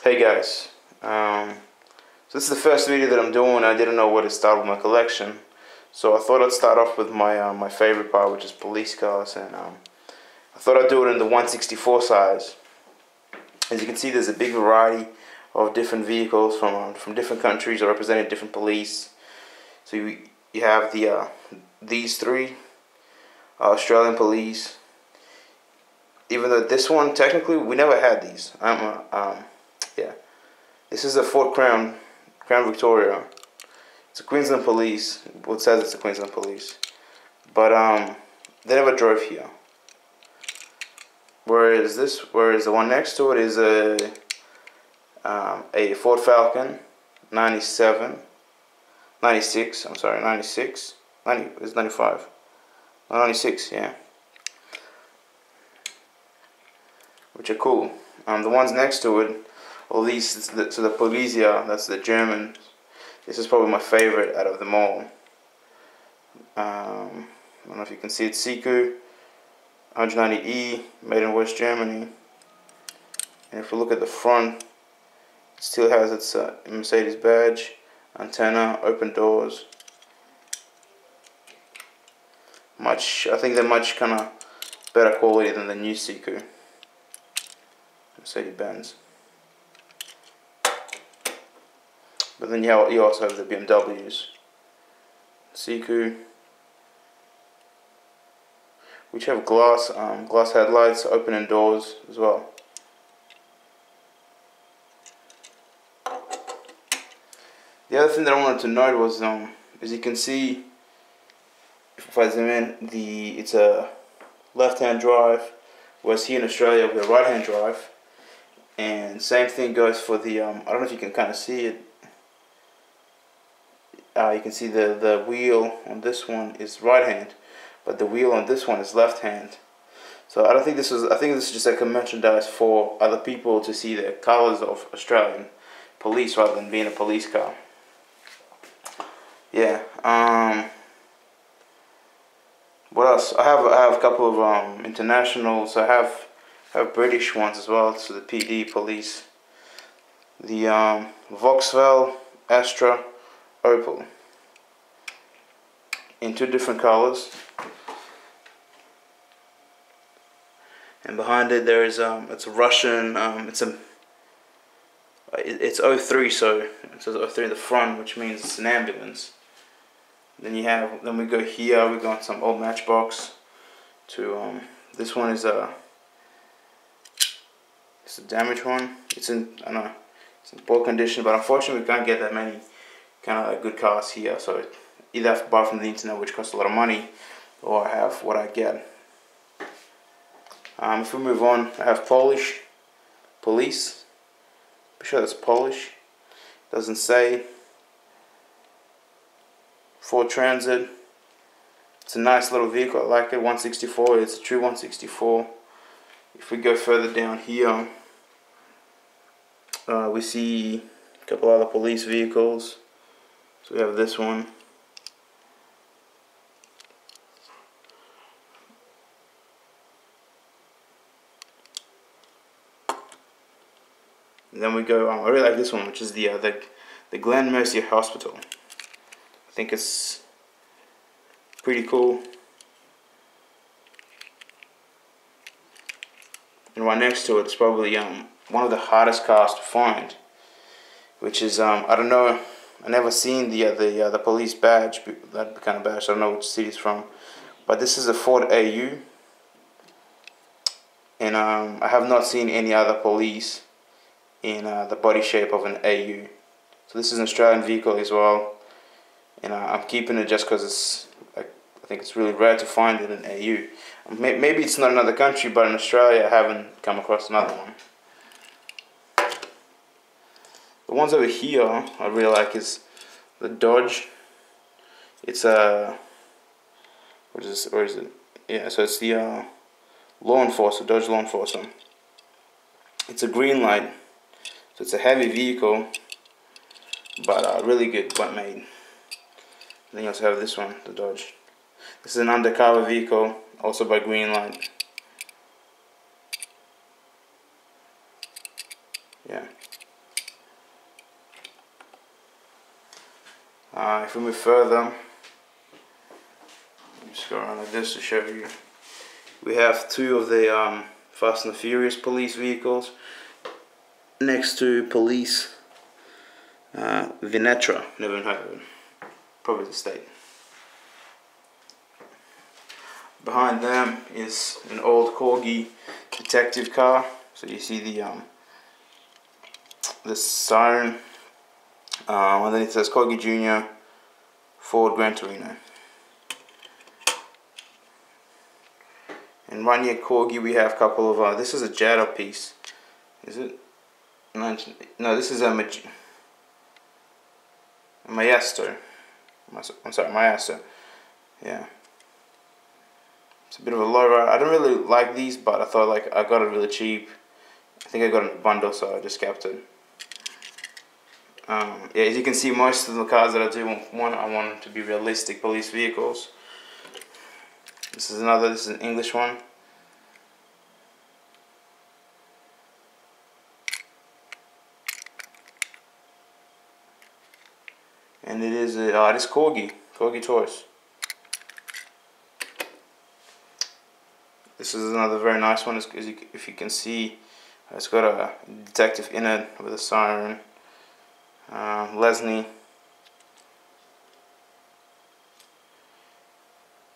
Hey guys, so this is the first video that I'm doing. I didn't know where to start with my collection, so I thought I'd start off with my favorite part, which is police cars, and I thought I'd do it in the 1/64 size. As you can see, there's a big variety of different vehicles from different countries or representing different police. So you have these three Australian police. Even though this one, technically, we never had these. Yeah. This is a Ford Crown Victoria. It's a Queensland police. Well, it says it's a Queensland police. But they never drove here. Whereas the one next to it is a Ford Falcon 96, I'm sorry, 96. It's 95. 96, yeah. Which are cool. The ones next to it, all these, so the Polizia, that's the German. This is probably my favorite out of them all. I don't know if you can see it. Siku 190E, made in West Germany. And if you look at the front, it still has its Mercedes badge, antenna, open doors. I think they're much kind of better quality than the new Siku. Mercedes-Benz. But then you also have the BMWs. Siku, which have glass headlights, opening doors as well. The other thing that I wanted to note was, as you can see, if I zoom in, it's a left-hand drive, whereas here in Australia we have right-hand drive. And same thing goes for the, I don't know if you can kind of see it. You can see the wheel on this one is right hand, but the wheel on this one is left hand. So I think this is just like a merchandise for other people to see the colors of Australian police rather than being a police car. Yeah. What else? I have a couple of internationals. I have British ones as well, so the PD police. The Vauxhall Astra Opel in two different colors. And behind it there is it's a Russian, it's 03, so it says 03 in the front, which means it's an ambulance. Then we go here, we go on some old Matchbox to this one is it's a damaged one. It's in, I don't know, it's in poor condition, but unfortunately we can't get that many kind of good cars here. So either I have to buy from the internet, which costs a lot of money, or I have what I get. If we move on, I have Polish police. I'm sure that's Polish. Doesn't say. Ford Transit. It's a nice little vehicle. I like it. 164. It's a true 164. If we go further down here, we see a couple other police vehicles. So we have this one. And then we go, I really like this one, which is the Glen Mercy Hospital. I think it's pretty cool. And right next to it is probably one of the hardest cars to find, which is I don't know, I never seen the police badge, that kind of badge. I don't know which city it's from, but this is a Ford AU, and I have not seen any other police in the body shape of an AU. So this is an Australian vehicle as well, and I'm keeping it just because I think it's really rare to find it in AU. Maybe it's not another country, but in Australia I haven't come across another one. The ones over here I really like is the Dodge. It's where is it? Yeah, so it's the Law Enforcer, Dodge Law Enforcer. It's a green light, so it's a heavy vehicle, but really good, quite made. Then you also have this one, the Dodge. This is an undercover vehicle, also by Greenlight. Yeah. If we move further, let me just go around like this to show you. We have two of the Fast and the Furious police vehicles next to police Venetra. Never heard of it. Probably the state. Behind them is an old Corgi detective car. So you see the siren. And then it says Corgi Jr. Ford Gran Torino. And right near Corgi we have a couple of, this is a Jetta piece. Is it? No, this is a Maestro. I'm sorry, Maestro. Yeah. It's a bit of a low ride. I don't really like these, but I thought like I got it really cheap. I think I got it in a bundle, so I just kept it. Yeah, as you can see, most of the cars that I do want, I want them to be realistic police vehicles. This is an English one. And it is Corgi toys. This is another very nice one. If you can see, it's got a detective in it with a siren. Lesney.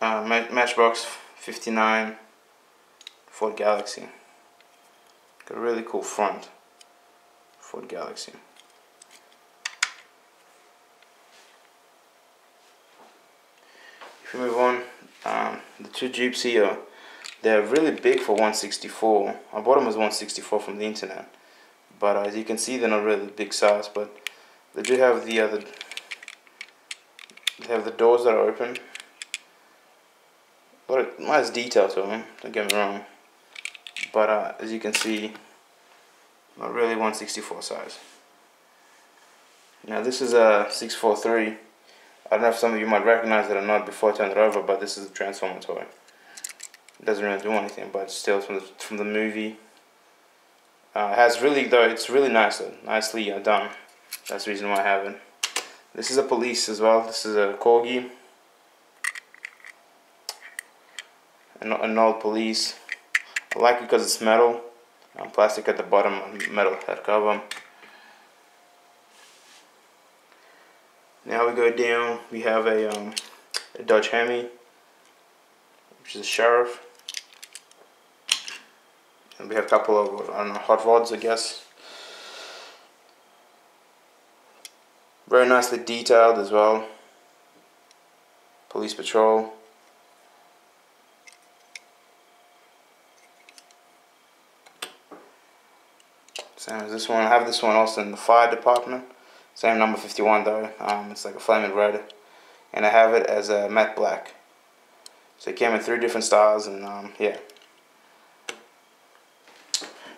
Matchbox 59 Ford Galaxy. Got a really cool front. Ford Galaxy. If we move on, the two Jeeps here, they're really big for 164. I bought them as 164 from the internet, but as you can see, they're not really big size. But they do have they have the doors that are open. A lot of nice detail to them. Don't get me wrong, but as you can see, not really 164 size. Now this is a 643. I don't know if some of you might recognize it or not before I turn it over, but this is a Transformer toy. It doesn't really do anything, but still from the movie. It's really nicely done. That's the reason why I have it. This is a police as well. This is a Corgi. An old police. I like it because it's metal. Plastic at the bottom, metal head cover. Now we go down, we have a Dodge Hemi, which is a Sheriff. And we have a couple of, I don't know, hot rods, I guess. Very nicely detailed as well. Police Patrol. Same as this one. I have this one also in the fire department. Same number 51 though. It's like a flaming red, and I have it as a matte black. So it came in 3 different styles, and yeah.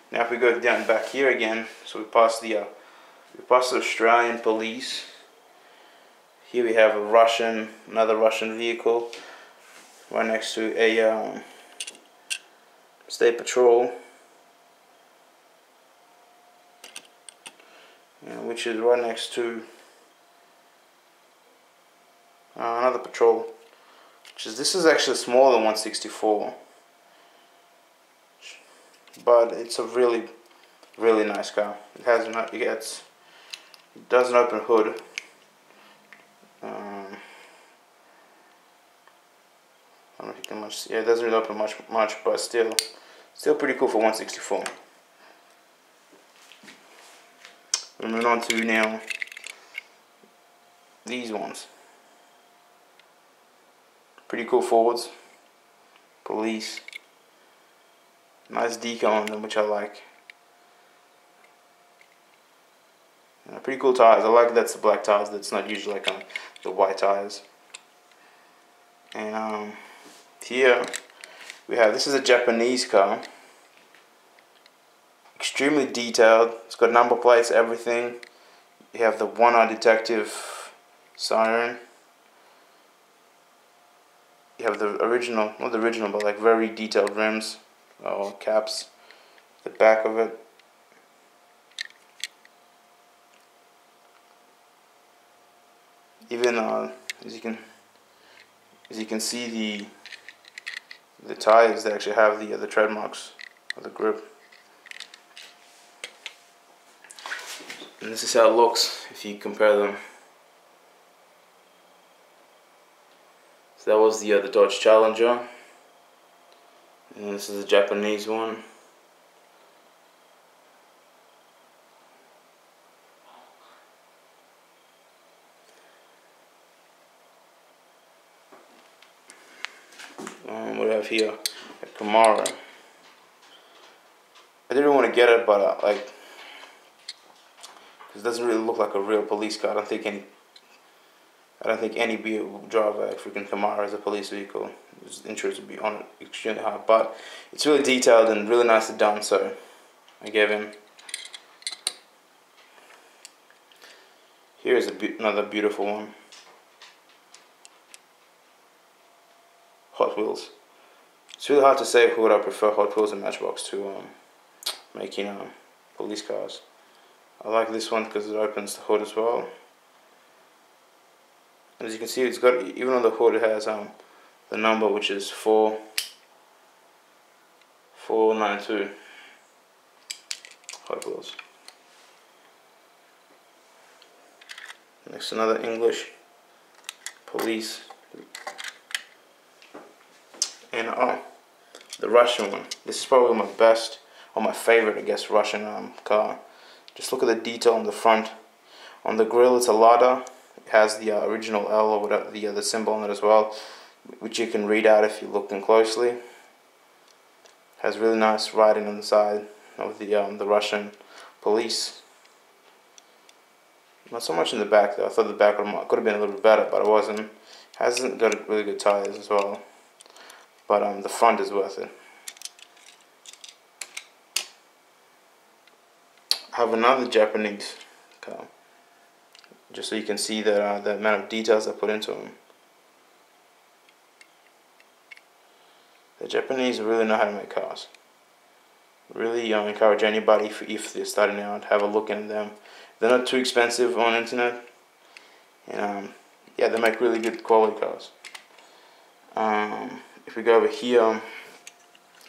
Now if we go down back here again, so we pass the Australian police. Here we have another Russian vehicle, right next to a state patrol. Which is right next to another patrol. This is actually smaller than 164, but it's a really nice car. It does an open hood. I don't know if you can much. Yeah, it doesn't really open much, but still pretty cool for 164. We're moving on to now these ones. Pretty cool Fords. Police. Nice decal on them, which I like. Pretty cool tires. I like that's the black tires. That's not usually like the white tires. And here we have, this is a Japanese car. Extremely detailed. It's got number plates, everything. You have the one-eye detective siren. You have the original, not the original, but like very detailed rims or caps. The back of it. Even as you can see the tires, they actually have the tread marks of the grip. And this is how it looks if you compare them. So that was the Dodge Challenger, and this is the Japanese one. What do I have here? A Camaro. I didn't want to get it, but like, it doesn't really look like a real police car. I don't think any driver a freaking Camaro as a police vehicle. His insurance would be on it extremely high, but it's really detailed and really nicely done. So I gave him. Here's another beautiful one. Hot Wheels. It's really hard to say who would I prefer, Hot Wheels and Matchbox, to make, police cars. I like this one because it opens the hood as well. As you can see, it's got, even on the hood, it has the number, which is 4492. Hot Wheels. Next, another English police. And the Russian one. This is probably my best, or my favorite, I guess, Russian car. Just look at the detail on the front. On the grille, it's a ladder. It has the original L or whatever, the symbol on it as well, which you can read out if you look in closely. It has really nice writing on the side of the Russian police. Not so much in the back though. I thought the back could have been a little bit better, but it wasn't. It hasn't got really good tires as well. But the front is worth it. I have another Japanese car, just so you can see that the amount of details I put into them. The Japanese really know how to make cars. Really encourage anybody, if they're starting out, have a look into them. They're not too expensive on the internet, and yeah, they make really good quality cars. If we go over here,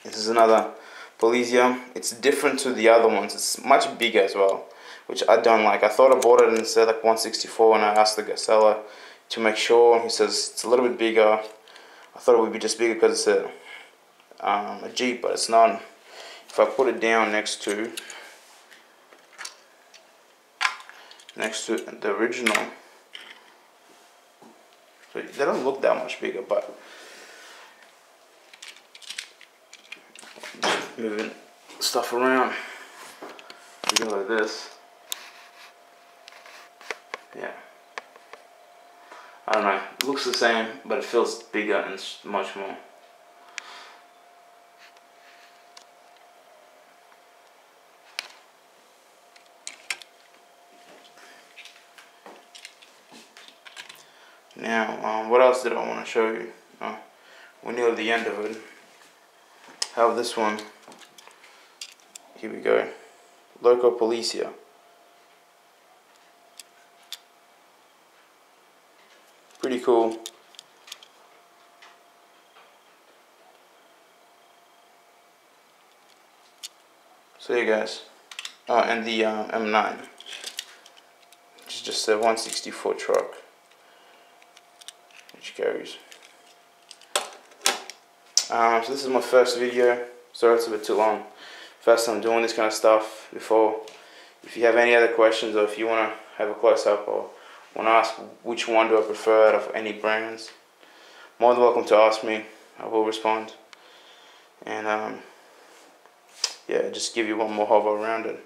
this is another Polizia. It's different to the other ones. It's much bigger as well, which I don't like. I thought I bought it and it said like 164, and I asked the seller to make sure. He says it's a little bit bigger. I thought it would be just bigger because it's a Jeep, but it's not. If I put it down next to the original, so they don't look that much bigger, but moving stuff around, you go like this. Yeah, I don't know, it looks the same, but it feels bigger and much more. Now, what else did I want to show you? We're near the end of it. I have this one. Here we go. Loco Policia. Pretty cool. So you guys. And the M9, which is just a 164 truck, which carries. So this is my first video. Sorry it's a bit too long. First time doing this kind of stuff before. If you have any other questions, or if you want to have a close-up, or want to ask which one do I prefer out of any brands, more than welcome to ask me. I will respond. And yeah, just give you one more hover around it.